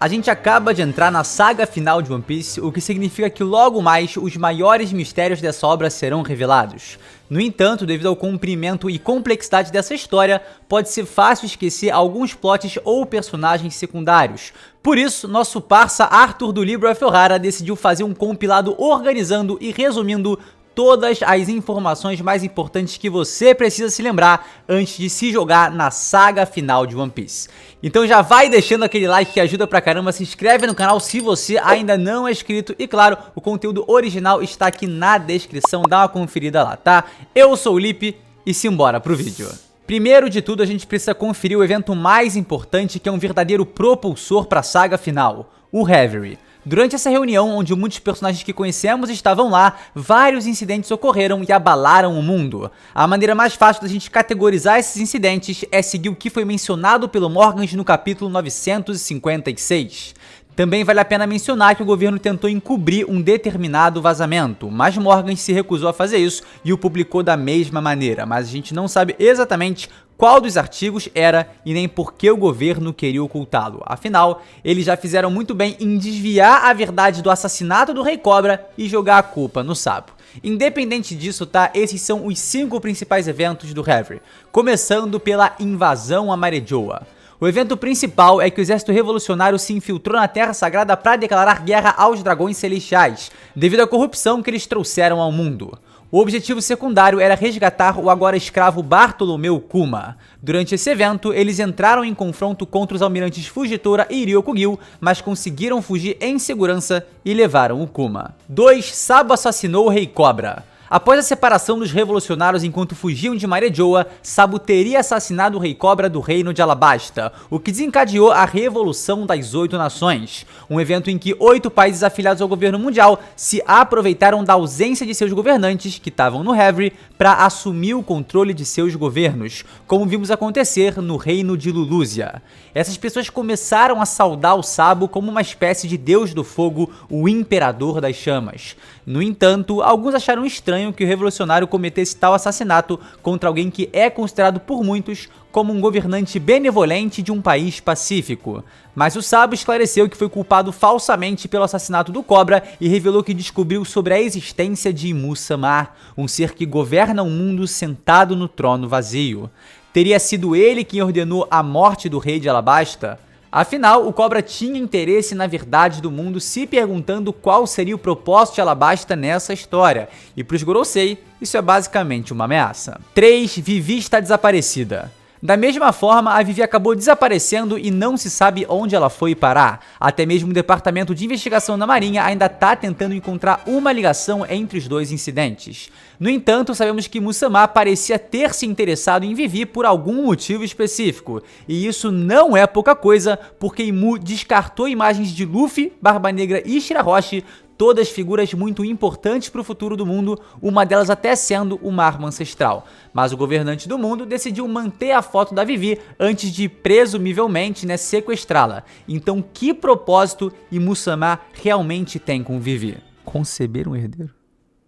A gente acaba de entrar na saga final de One Piece, o que significa que logo mais os maiores mistérios dessa obra serão revelados. No entanto, devido ao comprimento e complexidade dessa história, pode ser fácil esquecer alguns plots ou personagens secundários. Por isso, nosso parça Arthur do Libro of Ohara decidiu fazer um compilado organizando e resumindo todas as informações mais importantes que você precisa se lembrar antes de se jogar na saga final de One Piece. Então já vai deixando aquele like que ajuda pra caramba, se inscreve no canal se você ainda não é inscrito e claro, o conteúdo original está aqui na descrição, dá uma conferida lá, tá? Eu sou o Lipe e simbora pro vídeo. Primeiro de tudo, a gente precisa conferir o evento mais importante, que é um verdadeiro propulsor para a saga final, o Reverie. Durante essa reunião, onde muitos personagens que conhecemos estavam lá, vários incidentes ocorreram e abalaram o mundo. A maneira mais fácil da gente categorizar esses incidentes é seguir o que foi mencionado pelo Morgans no capítulo 956. Também vale a pena mencionar que o governo tentou encobrir um determinado vazamento, mas Morgans se recusou a fazer isso e o publicou da mesma maneira, mas a gente não sabe exatamente qual dos artigos era e nem por que o governo queria ocultá-lo. Afinal, eles já fizeram muito bem em desviar a verdade do assassinato do Rei Cobra e jogar a culpa no Sabo. Independente disso, tá? Esses são os 5 principais eventos do Reverie, começando pela invasão a Marejoa. O evento principal é que o exército revolucionário se infiltrou na Terra Sagrada para declarar guerra aos dragões celestiais, devido à corrupção que eles trouxeram ao mundo. O objetivo secundário era resgatar o agora escravo Bartolomeu Kuma. Durante esse evento, eles entraram em confronto contra os almirantes Fujitora e Ryokugyu, mas conseguiram fugir em segurança e levaram o Kuma. 2. Sabo assassinou o Rei Cobra. Após a separação dos revolucionários enquanto fugiam de Marejoa, Sabo teria assassinado o Rei Cobra do reino de Alabasta, o que desencadeou a Revolução das 8 Nações, um evento em que 8 países afiliados ao governo mundial se aproveitaram da ausência de seus governantes, que estavam no Reverie, para assumir o controle de seus governos, como vimos acontecer no reino de Lulúzia. Essas pessoas começaram a saudar o Sabo como uma espécie de deus do fogo, o imperador das chamas. No entanto, alguns acharam estranho que o revolucionário cometesse tal assassinato contra alguém que é considerado por muitos como um governante benevolente de um país pacífico. Mas o Sabo esclareceu que foi culpado falsamente pelo assassinato do Cobra e revelou que descobriu sobre a existência de Muzama, um ser que governa o mundo sentado no trono vazio. Teria sido ele quem ordenou a morte do rei de Alabasta? Afinal, o Cobra tinha interesse na verdade do mundo, se perguntando qual seria o propósito de Alabasta nessa história. E para os Gorosei, isso é basicamente uma ameaça. 3. Vivi está desaparecida. Da mesma forma, a Vivi acabou desaparecendo e não se sabe onde ela foi parar. Até mesmo o Departamento de Investigação da Marinha ainda está tentando encontrar uma ligação entre os dois incidentes. No entanto, sabemos que Muzama parecia ter se interessado em Vivi por algum motivo específico. E isso não é pouca coisa, porque Imu descartou imagens de Luffy, Barba Negra e Shirahoshi, todas figuras muito importantes para o futuro do mundo, uma delas até sendo uma arma ancestral. Mas o governante do mundo decidiu manter a foto da Vivi antes de, presumivelmente, sequestrá-la. Então, que propósito Muzama realmente tem com Vivi? Conceber um herdeiro?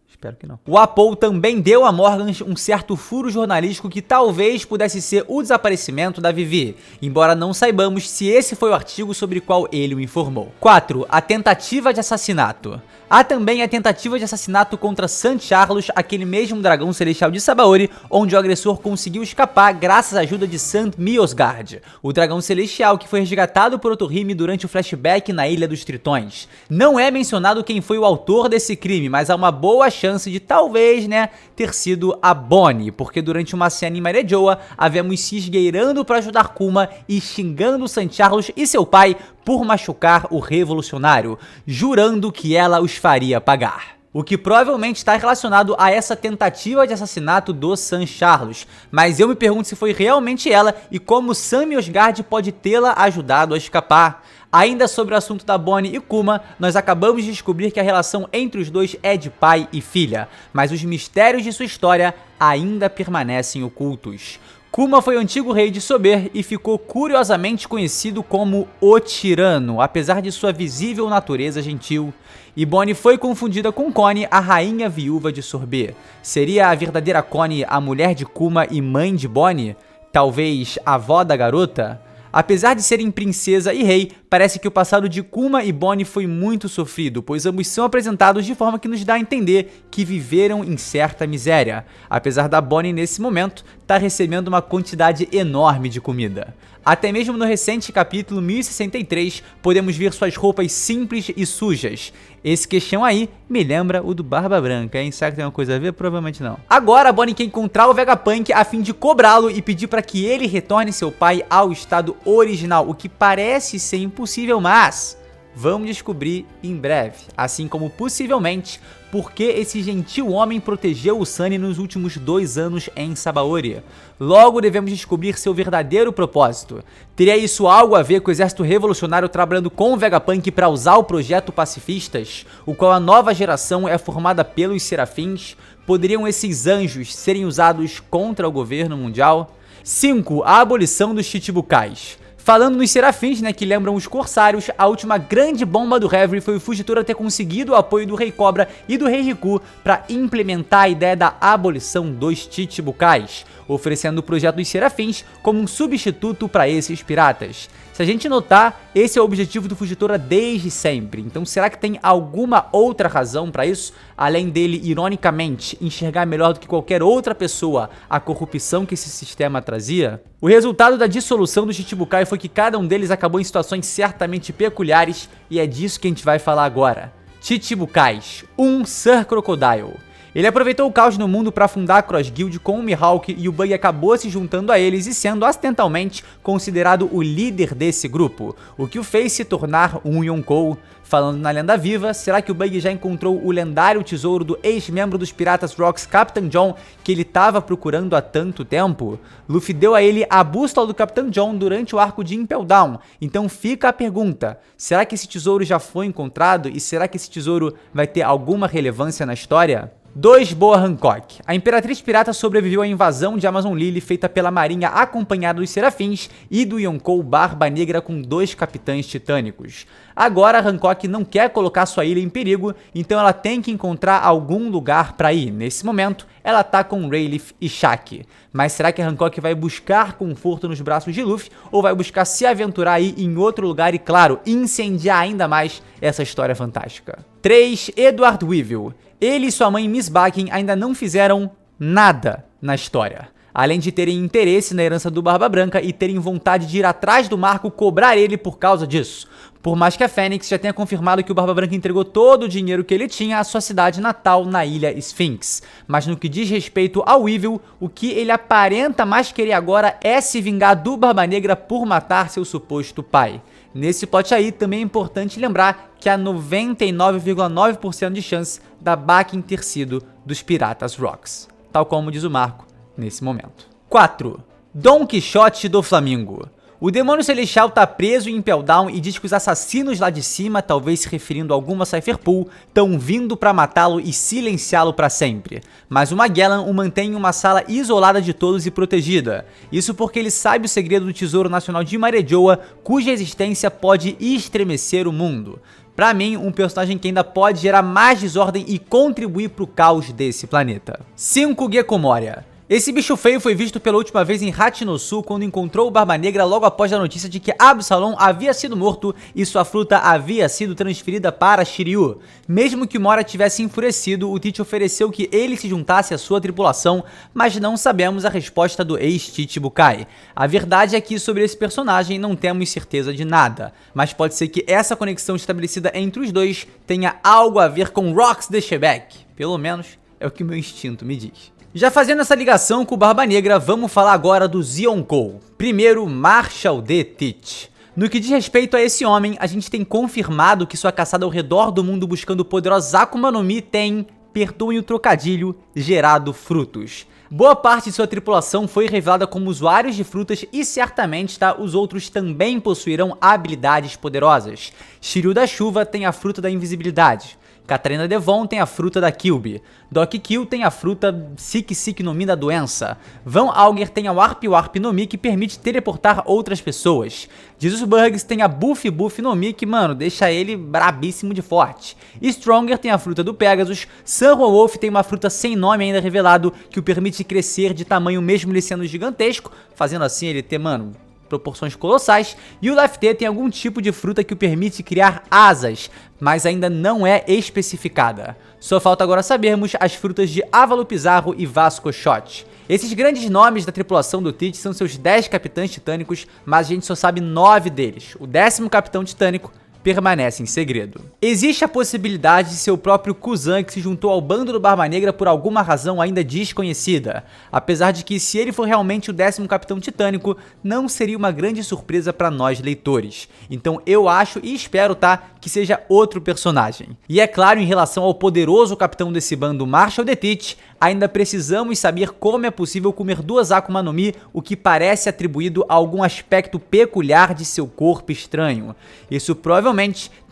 Espero que não. O Apple também deu a Morgans um certo furo jornalístico que talvez pudesse ser o desaparecimento da Vivi, embora não saibamos se esse foi o artigo sobre o qual ele o informou. 4. A tentativa de assassinato. Há também a tentativa de assassinato contra San Carlos, aquele mesmo dragão celestial de Sabaody, onde o agressor conseguiu escapar graças à ajuda de Sant Miosgard, o dragão celestial que foi resgatado por Otohime durante o flashback na Ilha dos Tritões. Não é mencionado quem foi o autor desse crime, mas há uma boa chance de talvez, ter sido a Bonnie, porque durante uma cena em Marejoa, a vemos se esgueirando para ajudar Kuma e xingando San Carlos e seu pai por machucar o revolucionário, jurando que ela os faria pagar. O que provavelmente está relacionado a essa tentativa de assassinato do San Carlos, mas eu me pergunto se foi realmente ela e como Sam Miosgard pode tê-la ajudado a escapar. Ainda sobre o assunto da Bonnie e Kuma, nós acabamos de descobrir que a relação entre os dois é de pai e filha, mas os mistérios de sua história ainda permanecem ocultos. Kuma foi o antigo rei de Sober e ficou curiosamente conhecido como o Tirano, apesar de sua visível natureza gentil. E Bonnie foi confundida com Connie, a rainha viúva de Sorbet. Seria a verdadeira Connie a mulher de Kuma e mãe de Bonnie? Talvez a avó da garota? Apesar de serem princesa e rei, Parece que o passado de Kuma e Bonnie foi muito sofrido, pois ambos são apresentados de forma que nos dá a entender que viveram em certa miséria, apesar da Bonnie nesse momento estar recebendo uma quantidade enorme de comida. Até mesmo no recente capítulo 1063, podemos ver suas roupas simples e sujas. Esse queixão aí me lembra o do Barba Branca, hein? Será que tem uma coisa a ver? Provavelmente não. Agora a Bonnie quer encontrar o Vegapunk a fim de cobrá-lo e pedir para que ele retorne seu pai ao estado original, o que parece ser impossível, mas vamos descobrir em breve, assim como possivelmente porque esse gentil homem protegeu o Sunny nos últimos 2 anos em Sabaody. Logo devemos descobrir seu verdadeiro propósito. Teria isso algo a ver com o exército revolucionário trabalhando com o Vegapunk para usar o projeto Pacifistas, o qual a nova geração é formada pelos Serafins? Poderiam esses anjos serem usados contra o governo mundial? 5. A abolição dos Chichibukais. Falando nos Serafins, né, que lembram os Corsários, a última grande bomba do Reverie foi o Fugitora ter conseguido o apoio do Rei Cobra e do Rei Riku para implementar a ideia da abolição dos Chichibukais, oferecendo o projeto dos Serafins como um substituto para esses piratas. Se a gente notar, esse é o objetivo do Fugitora desde sempre. Então será que tem alguma outra razão para isso? Além dele, ironicamente, enxergar melhor do que qualquer outra pessoa a corrupção que esse sistema trazia? O resultado da dissolução do Chichibukai foi que cada um deles acabou em situações certamente peculiares, e é disso que a gente vai falar agora. Chichibukais, Sir Crocodile. Ele aproveitou o caos no mundo para fundar a Cross Guild com o Mihawk e o Bug acabou se juntando a eles e sendo acidentalmente considerado o líder desse grupo, o que o fez se tornar um Yonkou. Falando na lenda viva, será que o Bug já encontrou o lendário tesouro do ex-membro dos Piratas Rocks, Captain John, que ele estava procurando há tanto tempo? Luffy deu a ele a bússola do Captain John durante o arco de Impel Down, então fica a pergunta, será que esse tesouro já foi encontrado e será que esse tesouro vai ter alguma relevância na história? 2. Boa Hancock. A Imperatriz Pirata sobreviveu à invasão de Amazon Lily feita pela marinha acompanhada dos Serafins e do Yonkou Barba Negra com 2 capitães titânicos. Agora Hancock não quer colocar sua ilha em perigo, então ela tem que encontrar algum lugar para ir. Nesse momento, ela tá com Rayleigh e Shaq. Mas será que Hancock vai buscar conforto nos braços de Luffy ou vai buscar se aventurar aí em outro lugar e, claro, incendiar ainda mais essa história fantástica? 3. Edward Weevil. Ele e sua mãe Miss Bakken ainda não fizeram nada na história, além de terem interesse na herança do Barba Branca e terem vontade de ir atrás do Marco cobrar ele por causa disso. Por mais que a Fênix já tenha confirmado que o Barba Branca entregou todo o dinheiro que ele tinha à sua cidade natal na ilha Sphinx. Mas no que diz respeito ao Weevil, o que ele aparenta mais querer agora é se vingar do Barba Negra por matar seu suposto pai. Nesse plot aí, também é importante lembrar que há 99,9% de chance da Bakken ter sido dos Piratas Rocks, tal como diz o Marco nesse momento. 4. Don Quixote do Flamingo. O demônio celestial tá preso em Impel Down e diz que os assassinos lá de cima, talvez se referindo a alguma Cypher Pool, estão vindo pra matá-lo e silenciá-lo pra sempre. Mas o Magellan o mantém em uma sala isolada de todos e protegida. Isso porque ele sabe o segredo do Tesouro Nacional de Marejoa, cuja existência pode estremecer o mundo. Pra mim, um personagem que ainda pode gerar mais desordem e contribuir pro caos desse planeta. 5. Gecko Moria. Esse bicho feio foi visto pela última vez em Hachinosu quando encontrou o Barba Negra logo após a notícia de que Absalom havia sido morto e sua fruta havia sido transferida para Shiryu. Mesmo que Moria tivesse enfurecido, o Teach ofereceu que ele se juntasse à sua tripulação, mas não sabemos a resposta do ex-Chichibukai. A verdade é que sobre esse personagem não temos certeza de nada, mas pode ser que essa conexão estabelecida entre os dois tenha algo a ver com Rocks the Shebek. Pelo menos é o que meu instinto me diz. Já fazendo essa ligação com o Barba Negra, vamos falar agora do Yonkou. Primeiro, Marshall D. Teach. No que diz respeito a esse homem, a gente tem confirmado que sua caçada ao redor do mundo buscando o poderoso Akuma no Mi tem, perdoem o trocadilho, gerado frutos. Boa parte de sua tripulação foi revelada como usuários de frutas e certamente os outros também possuirão habilidades poderosas. Shiryu da Chuva tem a fruta da invisibilidade. Katarina Devon tem a fruta da Kyuubi. Doc Kill tem a fruta Sik no Mi da doença. Van Auger tem a Warp no Mi que permite teleportar outras pessoas. Jesus Bugs tem a Buff no Mi que, mano, deixa ele brabíssimo de forte. Stronger tem a fruta do Pegasus. Sunro Wolf tem uma fruta sem nome ainda revelado que o permite crescer de tamanho mesmo ele sendo gigantesco, fazendo assim ele ter, mano, proporções colossais, e o Laftey tem algum tipo de fruta que o permite criar asas, mas ainda não é especificada. Só falta agora sabermos as frutas de Ávalo Pizarro e Vasco Shot. Esses grandes nomes da tripulação do Teach são seus 10 capitães titânicos, mas a gente só sabe 9 deles. O 10º capitão titânico permanece em segredo. Existe a possibilidade de ser o próprio Kuzan que se juntou ao bando do Barba Negra por alguma razão ainda desconhecida, apesar de que se ele for realmente o 10º capitão titânico, não seria uma grande surpresa para nós leitores. Então eu acho e espero, que seja outro personagem. E é claro, em relação ao poderoso capitão desse bando, Marshal the Teach, ainda precisamos saber como é possível comer 2 Akuma no Mi, o que parece atribuído a algum aspecto peculiar de seu corpo estranho. Isso provavelmente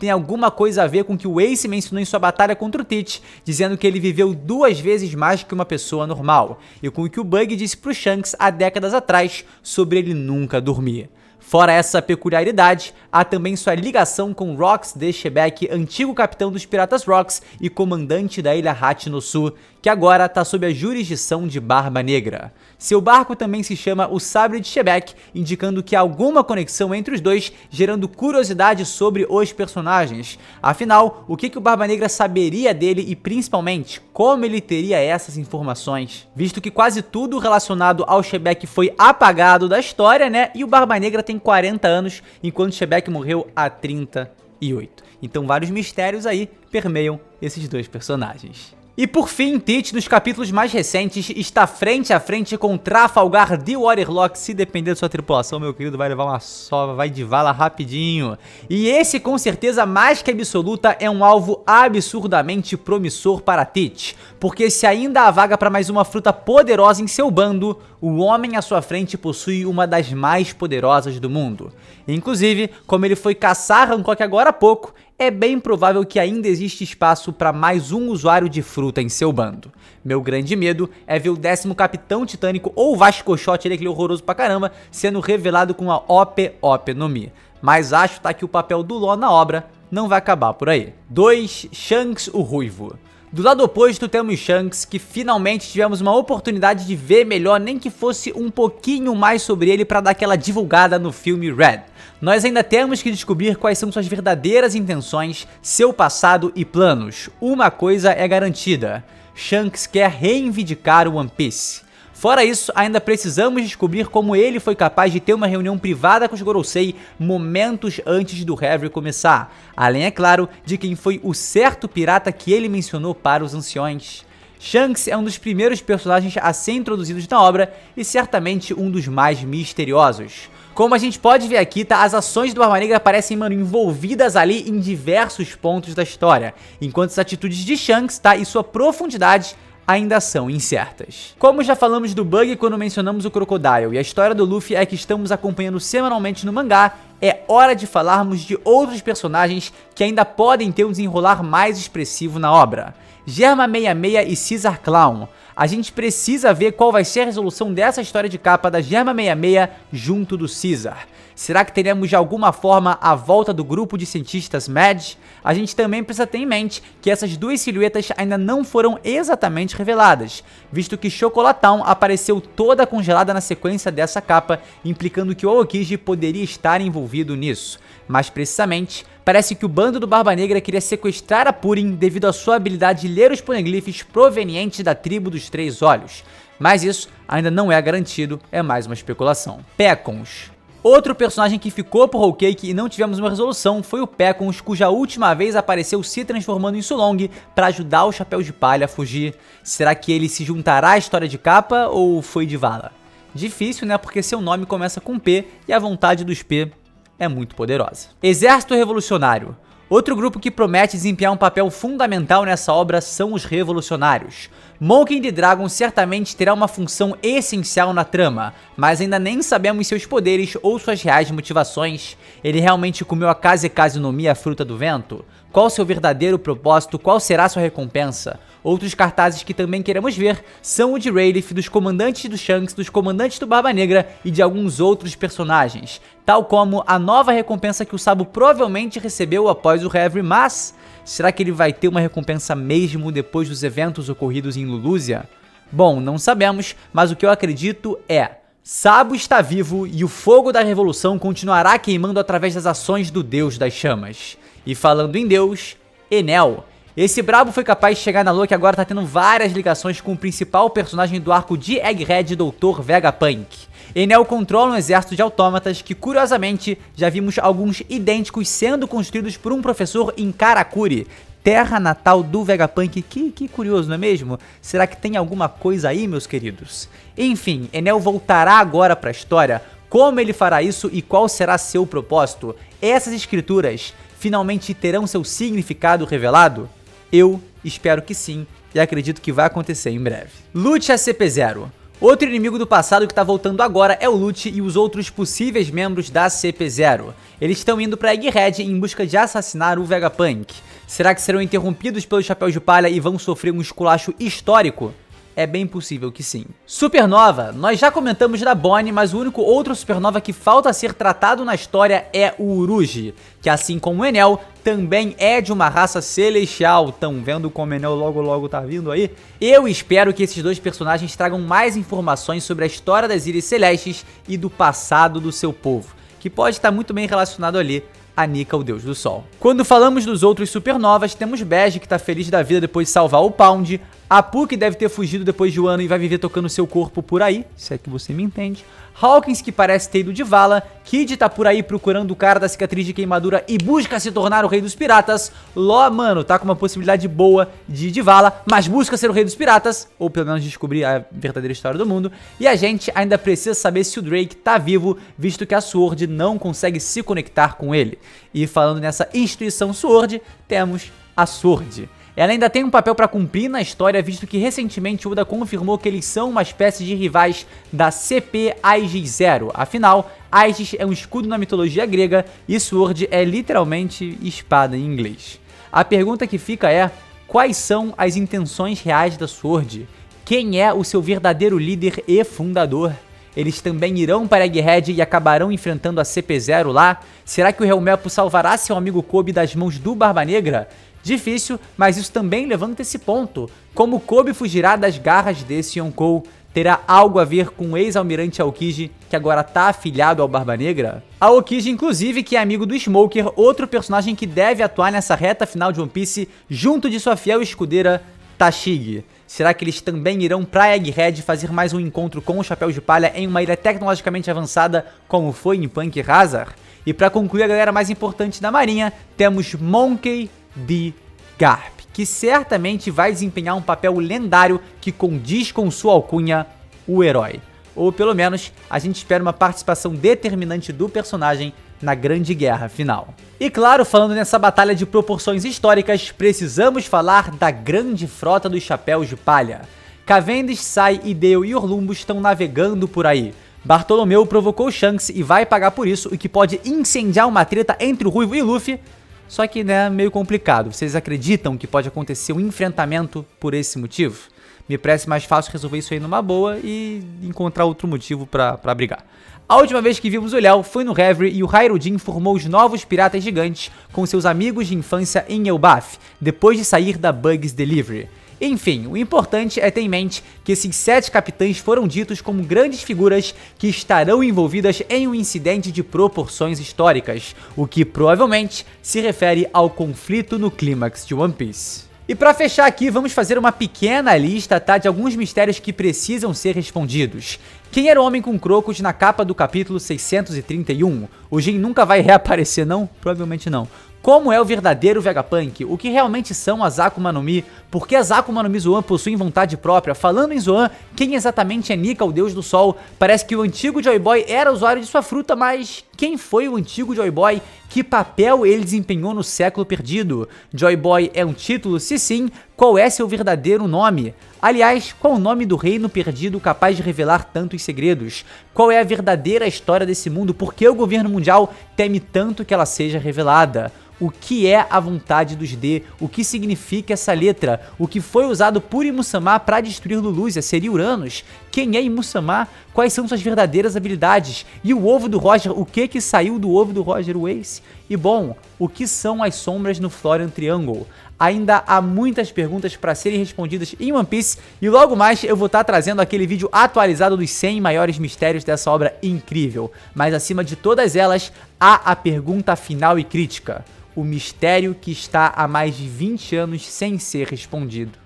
tem alguma coisa a ver com o que o Ace mencionou em sua batalha contra o Teach, dizendo que ele viveu 2 vezes mais que uma pessoa normal, e com o que o Bug disse pro Shanks há décadas atrás sobre ele nunca dormir. Fora essa peculiaridade, há também sua ligação com Rox de Shebeck, antigo capitão dos Piratas Rocks e comandante da ilha Hachinosu, que agora está sob a jurisdição de Barba Negra. Seu barco também se chama o Sabre de Shebeck, indicando que há alguma conexão entre os dois, gerando curiosidade sobre os personagens. Afinal, o que o Barba Negra saberia dele e principalmente, como ele teria essas informações? Visto que quase tudo relacionado ao Shebeck foi apagado da história, e o Barba Negra tem 40 anos, enquanto Shebeck morreu há 38. Então vários mistérios aí permeiam esses dois personagens. E por fim, Teach, nos capítulos mais recentes, está frente a frente com Trafalgar de Waterlock. Se depender da sua tripulação, meu querido, vai levar uma sova, vai de vala rapidinho. E esse, com certeza mais que absoluta, é um alvo absurdamente promissor para Teach, porque se ainda há vaga para mais uma fruta poderosa em seu bando, o homem à sua frente possui uma das mais poderosas do mundo. Inclusive, como ele foi caçar Hancock agora há pouco, é bem provável que ainda existe espaço para mais um usuário de fruta em seu bando. Meu grande medo é ver o 10º capitão titânico ou Vasco Shot, ele é aquele horroroso pra caramba, sendo revelado com a OP no Mi. Mas acho que o papel do Law na obra não vai acabar por aí. 2. Shanks o Ruivo. Do lado oposto temos Shanks, que finalmente tivemos uma oportunidade de ver melhor, nem que fosse um pouquinho mais sobre ele para dar aquela divulgada no filme Red. Nós ainda temos que descobrir quais são suas verdadeiras intenções, seu passado e planos. Uma coisa é garantida: Shanks quer reivindicar o One Piece. Fora isso, ainda precisamos descobrir como ele foi capaz de ter uma reunião privada com os Gorosei momentos antes do Harry começar, além, é claro, de quem foi o certo pirata que ele mencionou para os anciões. Shanks é um dos primeiros personagens a ser introduzidos na obra e certamente um dos mais misteriosos. Como a gente pode ver aqui, as ações do Barba Negra parecem, envolvidas ali em diversos pontos da história, enquanto as atitudes de Shanks, e sua profundidade ainda são incertas. Como já falamos do Bug quando mencionamos o Crocodile, e a história do Luffy é que estamos acompanhando semanalmente no mangá, é hora de falarmos de outros personagens que ainda podem ter um desenrolar mais expressivo na obra. Germa 66 e Caesar Clown. A gente precisa ver qual vai ser a resolução dessa história de capa da Germa 66 junto do Caesar. Será que teremos de alguma forma a volta do grupo de cientistas Mad? A gente também precisa ter em mente que essas duas silhuetas ainda não foram exatamente reveladas, visto que Chocolatão apareceu toda congelada na sequência dessa capa, implicando que o Aokiji poderia estar envolvido nisso. Mais precisamente, parece que o bando do Barba Negra queria sequestrar a Purin devido à sua habilidade de ler os poneglyphs provenientes da tribo dos Três Olhos, mas isso ainda não é garantido, é mais uma especulação. Pecons. Outro personagem que ficou por Whole Cake e não tivemos uma resolução foi o Pecons, cuja última vez apareceu se transformando em Sulong para ajudar o Chapéu de Palha a fugir. Será que ele se juntará à história de capa ou foi de vala? Difícil, porque seu nome começa com P e a vontade dos P é muito poderosa. Exército Revolucionário. Outro grupo que promete desempenhar um papel fundamental nessa obra são os Revolucionários. Monkey D. Dragon certamente terá uma função essencial na trama, mas ainda nem sabemos seus poderes ou suas reais motivações. Ele realmente comeu a Kaze no Mi, a fruta do vento? Qual seu verdadeiro propósito? Qual será sua recompensa? Outros cartazes que também queremos ver são o de Rayleigh, dos comandantes do Shanks, dos comandantes do Barba Negra e de alguns outros personagens, tal como a nova recompensa que o Sabo provavelmente recebeu após o Harry, mas será que ele vai ter uma recompensa mesmo depois dos eventos ocorridos em Lulúzia? Bom, não sabemos, mas o que eu acredito é: Sabo está vivo e o fogo da revolução continuará queimando através das ações do Deus das Chamas. E falando em Deus, Enel. Esse brabo foi capaz de chegar na lua que agora tá tendo várias ligações com o principal personagem do arco de Egghead, Dr. Vegapunk. Enel controla um exército de autômatas que, curiosamente, já vimos alguns idênticos sendo construídos por um professor em Karakuri, terra natal do Vegapunk. Que curioso, não é mesmo? Será que tem alguma coisa aí, meus queridos? Enfim, Enel voltará agora para a história. Como ele fará isso e qual será seu propósito? Essas escrituras finalmente terão seu significado revelado? Eu espero que sim e acredito que vai acontecer em breve. Lute a CP0. Outro inimigo do passado que está voltando agora é o Lute e os outros possíveis membros da CP0. Eles estão indo para Egghead em busca de assassinar o Vegapunk. Será que serão interrompidos pelos Chapéus de Palha e vão sofrer um esculacho histórico? É bem possível que sim. Supernova. Nós já comentamos da Bonnie, mas o único outro supernova que falta ser tratado na história é o Uruji, que assim como o Enel, também é de uma raça celestial. Tão vendo como o Enel logo tá vindo aí? Eu espero que esses dois personagens tragam mais informações sobre a história das Ilhas Celestes e do passado do seu povo, que pode estar muito bem relacionado ali a Nika, o deus do sol. Quando falamos dos outros supernovas, temos Bege, que tá feliz da vida depois de salvar o Pound, Apu, que deve ter fugido depois de um ano e vai viver tocando seu corpo por aí, se é que você me entende, Hawkins, que parece ter ido de vala, Kid tá por aí procurando o cara da cicatriz de queimadura e busca se tornar o rei dos piratas, Law, mano, tá com uma possibilidade boa de ir de vala, mas busca ser o rei dos piratas, ou pelo menos descobrir a verdadeira história do mundo, e a gente ainda precisa saber se o Drake tá vivo, visto que a Sword não consegue se conectar com ele. E falando nessa instituição Sword, temos a Sword. Ela ainda tem um papel para cumprir na história, visto que recentemente Oda confirmou que eles são uma espécie de rivais da CP Aegis Zero. Afinal, Aegis é um escudo na mitologia grega e Sword é literalmente espada em inglês. A pergunta que fica é: quais são as intenções reais da Sword? Quem é o seu verdadeiro líder e fundador? Eles também irão para Egghead e acabarão enfrentando a CP0 lá? Será que o Helmepo salvará seu amigo Kobe das mãos do Barba Negra? Difícil, mas isso também levanta esse ponto. Como Kobe fugirá das garras desse Yonkou? Terá algo a ver com o ex-almirante Aokiji, que agora tá afiliado ao Barba Negra? Aokiji, inclusive, que é amigo do Smoker, outro personagem que deve atuar nessa reta final de One Piece, junto de sua fiel escudeira, Tashigi. Será que eles também irão pra Egghead fazer mais um encontro com o Chapéu de Palha em uma ilha tecnologicamente avançada, como foi em Punk Hazard? E pra concluir a galera mais importante da marinha, temos Monkey D. Garp, que certamente vai desempenhar um papel lendário que condiz com sua alcunha, o herói. Ou pelo menos, a gente espera uma participação determinante do personagem na grande guerra final. E claro, falando nessa batalha de proporções históricas, precisamos falar da grande frota dos Chapéus de Palha. Cavendish, Sai, Ideo e Orlumbo estão navegando por aí. Bartolomeu provocou Shanks e vai pagar por isso, o que pode incendiar uma treta entre o Ruivo e Luffy. Só que, né, meio complicado. Vocês acreditam que pode acontecer um enfrentamento por esse motivo? Me parece mais fácil resolver isso aí numa boa e encontrar outro motivo pra brigar. A última vez que vimos o Léo foi no Reverie e o Hairudin formou os novos piratas gigantes com seus amigos de infância em Elbaf, depois de sair da Bugs Delivery. Enfim, o importante é ter em mente que esses 7 capitães foram ditos como grandes figuras que estarão envolvidas em um incidente de proporções históricas, o que provavelmente se refere ao conflito no clímax de One Piece. E pra fechar aqui, vamos fazer uma pequena lista, tá, de alguns mistérios que precisam ser respondidos. Quem era o Homem com Crocos na capa do capítulo 631? O Jin nunca vai reaparecer, não? Provavelmente não. Como é o verdadeiro Vegapunk? O que realmente são as Akuma no Mi? Por que as Akuma no Mi Zoan possuem vontade própria? Falando em Zoan, quem exatamente é Nika, o deus do sol? Parece que o antigo Joy Boy era usuário de sua fruta, mas quem foi o antigo Joy Boy? Que papel ele desempenhou no século perdido? Joy Boy é um título? Se sim, qual é seu verdadeiro nome? Aliás, qual o nome do reino perdido capaz de revelar tantos segredos? Qual é a verdadeira história desse mundo? Por que o governo mundial teme tanto que ela seja revelada? O que é a vontade dos D? O que significa essa letra? O que foi usado por Imusama para destruir Lulusia? Seria Uranus? Quem é Imusama? Quais são suas verdadeiras habilidades? E o ovo do Roger? O que saiu do ovo do Roger Wace? E bom, o que são as sombras no Florian Triangle? Ainda há muitas perguntas para serem respondidas em One Piece e logo mais eu vou estar trazendo aquele vídeo atualizado dos 100 maiores mistérios dessa obra incrível. Mas acima de todas elas, há a pergunta final e crítica. O mistério que está há mais de 20 anos sem ser respondido.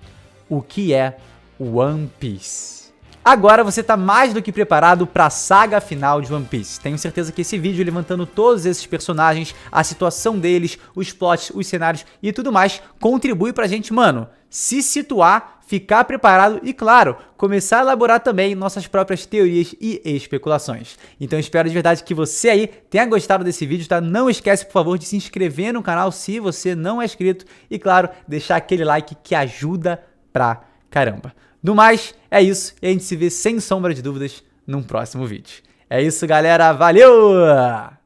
O que é One Piece? Agora você está mais do que preparado para a saga final de One Piece. Tenho certeza que esse vídeo levantando todos esses personagens, a situação deles, os plots, os cenários e tudo mais, contribui pra gente, mano, se situar, ficar preparado e, claro, começar a elaborar também nossas próprias teorias e especulações. Então espero de verdade que você aí tenha gostado desse vídeo, tá? Não esquece, por favor, de se inscrever no canal se você não é inscrito e, claro, deixar aquele like que ajuda pra caramba. No mais, é isso, e a gente se vê sem sombra de dúvidas num próximo vídeo. É isso, galera, valeu!